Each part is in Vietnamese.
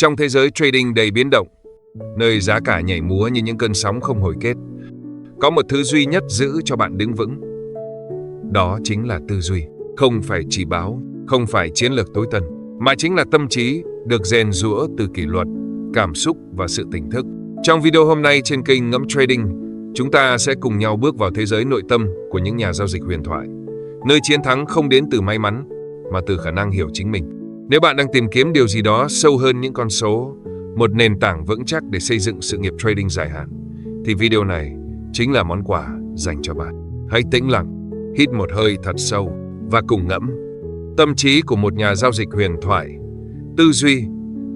Trong thế giới trading đầy biến động, nơi giá cả nhảy múa như những cơn sóng không hồi kết, có một thứ duy nhất giữ cho bạn đứng vững. Đó chính là tư duy. Không phải chỉ báo, không phải chiến lược tối tân, mà chính là tâm trí được rèn giũa từ kỷ luật, cảm xúc và sự tỉnh thức. Trong video hôm nay trên kênh Ngẫm Trading, chúng ta sẽ cùng nhau bước vào thế giới nội tâm của những nhà giao dịch huyền thoại, nơi chiến thắng không đến từ may mắn, mà từ khả năng hiểu chính mình. Nếu bạn đang tìm kiếm điều gì đó sâu hơn những con số, một nền tảng vững chắc để xây dựng sự nghiệp trading dài hạn, thì video này chính là món quà dành cho bạn. Hãy tĩnh lặng, hít một hơi thật sâu và cùng ngẫm. Tâm trí của một nhà giao dịch huyền thoại. Tư duy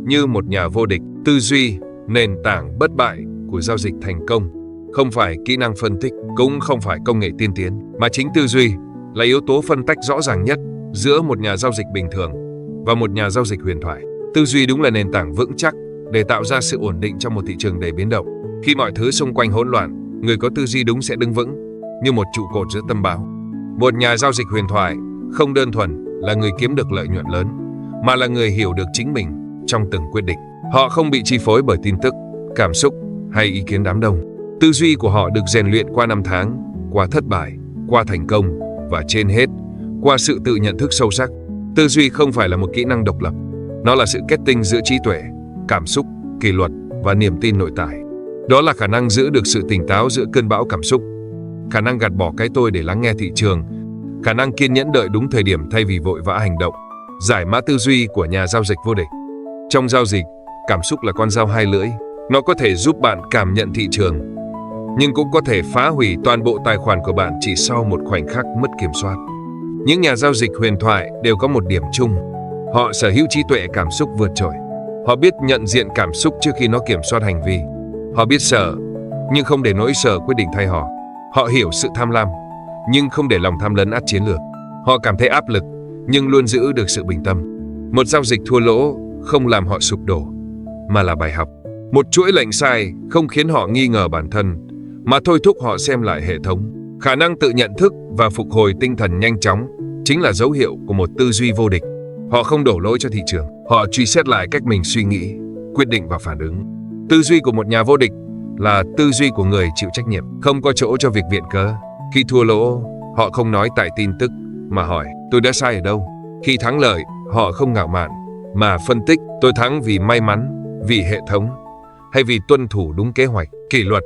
như một nhà vô địch. Tư duy, nền tảng bất bại của giao dịch thành công. Không phải kỹ năng phân tích, cũng không phải công nghệ tiên tiến, mà chính tư duy là yếu tố phân tách rõ ràng nhất giữa một nhà giao dịch bình thường và một nhà giao dịch huyền thoại. Tư duy đúng là nền tảng vững chắc để tạo ra sự ổn định trong một thị trường đầy biến động. Khi mọi thứ xung quanh hỗn loạn, người có tư duy đúng sẽ đứng vững như một trụ cột giữa tâm bão. Một nhà giao dịch huyền thoại không đơn thuần là người kiếm được lợi nhuận lớn, mà là người hiểu được chính mình trong từng quyết định. Họ không bị chi phối bởi tin tức, cảm xúc hay ý kiến đám đông. Tư duy của họ được rèn luyện qua năm tháng, qua thất bại, qua thành công và trên hết, qua sự tự nhận thức sâu sắc. Tư duy không phải là một kỹ năng độc lập, nó là sự kết tinh giữa trí tuệ, cảm xúc, kỷ luật và niềm tin nội tại. Đó là khả năng giữ được sự tỉnh táo giữa cơn bão cảm xúc, khả năng gạt bỏ cái tôi để lắng nghe thị trường, khả năng kiên nhẫn đợi đúng thời điểm thay vì vội vã hành động. Giải mã tư duy của nhà giao dịch vô địch. Trong giao dịch, cảm xúc là con dao hai lưỡi. Nó có thể giúp bạn cảm nhận thị trường, nhưng cũng có thể phá hủy toàn bộ tài khoản của bạn chỉ sau một khoảnh khắc mất kiểm soát. Những nhà giao dịch huyền thoại đều có một điểm chung. Họ sở hữu trí tuệ cảm xúc vượt trội. Họ biết nhận diện cảm xúc trước khi nó kiểm soát hành vi. Họ biết sợ, nhưng không để nỗi sợ quyết định thay họ. Họ hiểu sự tham lam, nhưng không để lòng tham lấn át chiến lược. Họ cảm thấy áp lực, nhưng luôn giữ được sự bình tâm. Một giao dịch thua lỗ không làm họ sụp đổ, mà là bài học. Một chuỗi lệnh sai không khiến họ nghi ngờ bản thân, mà thôi thúc họ xem lại hệ thống. Khả năng tự nhận thức và phục hồi tinh thần nhanh chóng chính là dấu hiệu của một tư duy vô địch. Họ không đổ lỗi cho thị trường, họ truy xét lại cách mình suy nghĩ, quyết định và phản ứng. Tư duy của một nhà vô địch là tư duy của người chịu trách nhiệm, không có chỗ cho việc viện cớ. Khi thua lỗ, họ không nói tại tin tức, mà hỏi tôi đã sai ở đâu. Khi thắng lợi, họ không ngạo mạn, mà phân tích tôi thắng vì may mắn, vì hệ thống, hay vì tuân thủ đúng kế hoạch, kỷ luật.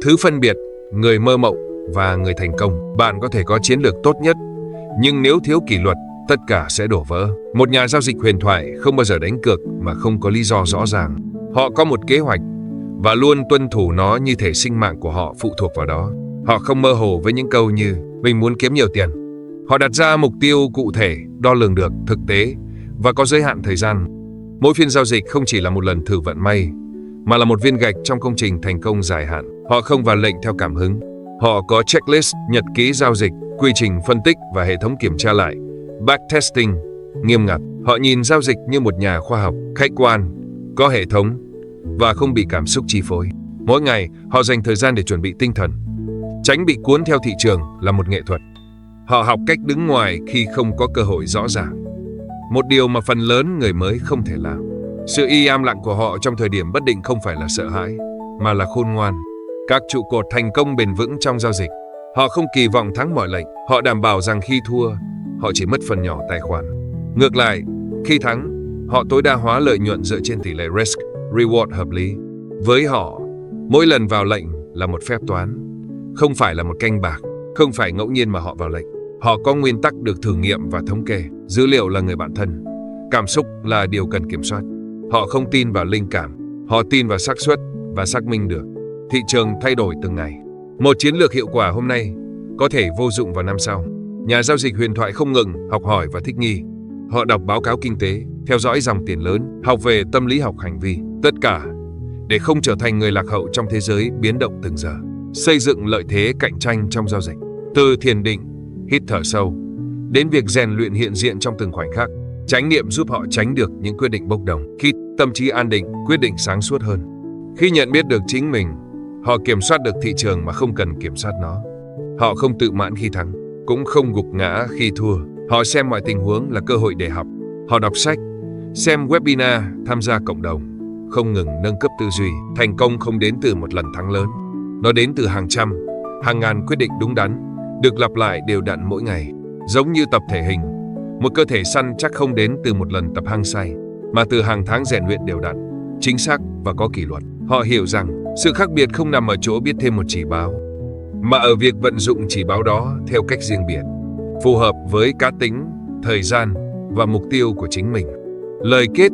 Thứ phân biệt người mơ mộng và người thành công. Bạn có thể có chiến lược tốt nhất, nhưng nếu thiếu kỷ luật, tất cả sẽ đổ vỡ. Một nhà giao dịch huyền thoại không bao giờ đánh cược mà không có lý do rõ ràng. Họ có một kế hoạch và luôn tuân thủ nó như thể sinh mạng của họ phụ thuộc vào đó. Họ không mơ hồ với những câu như mình muốn kiếm nhiều tiền. Họ đặt ra mục tiêu cụ thể, đo lường được, thực tế và có giới hạn thời gian. Mỗi phiên giao dịch không chỉ là một lần thử vận may, mà là một viên gạch trong công trình thành công dài hạn. Họ không vào lệnh theo cảm hứng. Họ có checklist, nhật ký giao dịch, quy trình phân tích và hệ thống kiểm tra lại, backtesting nghiêm ngặt. Họ nhìn giao dịch như một nhà khoa học, khách quan, có hệ thống và không bị cảm xúc chi phối. Mỗi ngày, họ dành thời gian để chuẩn bị tinh thần. Tránh bị cuốn theo thị trường là một nghệ thuật. Họ học cách đứng ngoài khi không có cơ hội rõ ràng, một điều mà phần lớn người mới không thể làm. Sự im lặng của họ trong thời điểm bất định không phải là sợ hãi, mà là khôn ngoan. Các trụ cột thành công bền vững trong giao dịch. Họ không kỳ vọng thắng mọi lệnh. Họ đảm bảo rằng khi thua, họ chỉ mất phần nhỏ tài khoản. Ngược lại, khi thắng, họ tối đa hóa lợi nhuận dựa trên tỷ lệ risk reward hợp lý. Với họ, mỗi lần vào lệnh là một phép toán, không phải là một canh bạc. Không phải ngẫu nhiên mà họ vào lệnh. Họ có nguyên tắc được thử nghiệm và thống kê. Dữ liệu là người bạn thân, cảm xúc là điều cần kiểm soát. Họ không tin vào linh cảm, họ tin vào xác suất và xác minh được. Thị trường thay đổi từng ngày. Một chiến lược hiệu quả hôm nay có thể vô dụng vào năm sau. Nhà giao dịch huyền thoại không ngừng học hỏi và thích nghi. Họ đọc báo cáo kinh tế, theo dõi dòng tiền lớn, học về tâm lý học hành vi. Tất cả để không trở thành người lạc hậu trong thế giới biến động từng giờ. Xây dựng lợi thế cạnh tranh trong giao dịch. Từ thiền định, hít thở sâu, đến việc rèn luyện hiện diện trong từng khoảnh khắc. Chánh niệm giúp họ tránh được những quyết định bốc đồng. Khi tâm trí an định, quyết định sáng suốt hơn. Khi nhận biết được chính mình, họ kiểm soát được thị trường mà không cần kiểm soát nó. Họ không tự mãn khi thắng, cũng không gục ngã khi thua. Họ xem mọi tình huống là cơ hội để học. Họ đọc sách, xem webinar, tham gia cộng đồng, không ngừng nâng cấp tư duy. Thành công không đến từ một lần thắng lớn. Nó đến từ hàng trăm, hàng ngàn quyết định đúng đắn, được lặp lại đều đặn mỗi ngày. Giống như tập thể hình, một cơ thể săn chắc không đến từ một lần tập hăng say, mà từ hàng tháng rèn luyện đều đặn, chính xác và có kỷ luật. Họ hiểu rằng sự khác biệt không nằm ở chỗ biết thêm một chỉ báo, mà ở việc vận dụng chỉ báo đó theo cách riêng biệt, phù hợp với cá tính, thời gian và mục tiêu của chính mình. Lời kết: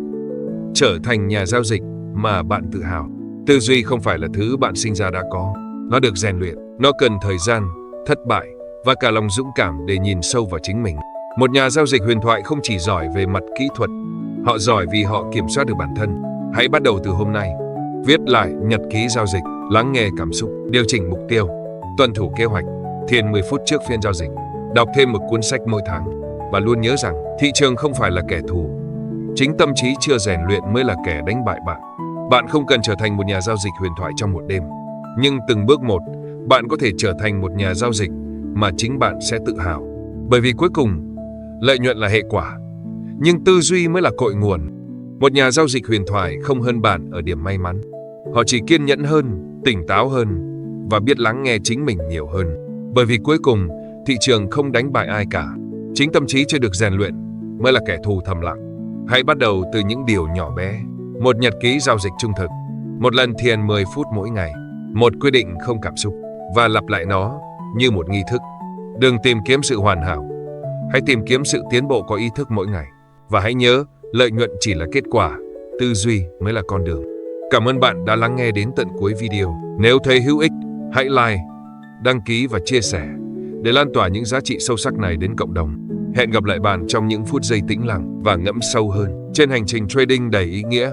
trở thành nhà giao dịch mà bạn tự hào. Tư duy không phải là thứ bạn sinh ra đã có. Nó được rèn luyện, nó cần thời gian, thất bại và cả lòng dũng cảm để nhìn sâu vào chính mình. Một nhà giao dịch huyền thoại không chỉ giỏi về mặt kỹ thuật, họ giỏi vì họ kiểm soát được bản thân. Hãy bắt đầu từ hôm nay. Viết lại nhật ký giao dịch, lắng nghe cảm xúc, điều chỉnh mục tiêu, tuân thủ kế hoạch, thiền 10 phút trước phiên giao dịch, đọc thêm một cuốn sách mỗi tháng. Và luôn nhớ rằng thị trường không phải là kẻ thù. Chính tâm trí chưa rèn luyện mới là kẻ đánh bại bạn. Bạn không cần trở thành một nhà giao dịch huyền thoại trong một đêm. Nhưng từng bước một, bạn có thể trở thành một nhà giao dịch mà chính bạn sẽ tự hào. Bởi vì cuối cùng, lợi nhuận là hệ quả, nhưng tư duy mới là cội nguồn. Một nhà giao dịch huyền thoại không hơn bạn ở điểm may mắn. Họ chỉ kiên nhẫn hơn, tỉnh táo hơn và biết lắng nghe chính mình nhiều hơn. Bởi vì cuối cùng, thị trường không đánh bại ai cả. Chính tâm trí chưa được rèn luyện mới là kẻ thù thầm lặng. Hãy bắt đầu từ những điều nhỏ bé. Một nhật ký giao dịch trung thực, một lần thiền 10 phút mỗi ngày, một quyết định không cảm xúc, và lặp lại nó như một nghi thức. Đừng tìm kiếm sự hoàn hảo, hãy tìm kiếm sự tiến bộ có ý thức mỗi ngày. Và hãy nhớ, lợi nhuận chỉ là kết quả, tư duy mới là con đường. Cảm ơn bạn đã lắng nghe đến tận cuối video. Nếu thấy hữu ích, hãy like, đăng ký và chia sẻ để lan tỏa những giá trị sâu sắc này đến cộng đồng. Hẹn gặp lại bạn trong những phút giây tĩnh lặng và ngẫm sâu hơn trên hành trình trading đầy ý nghĩa.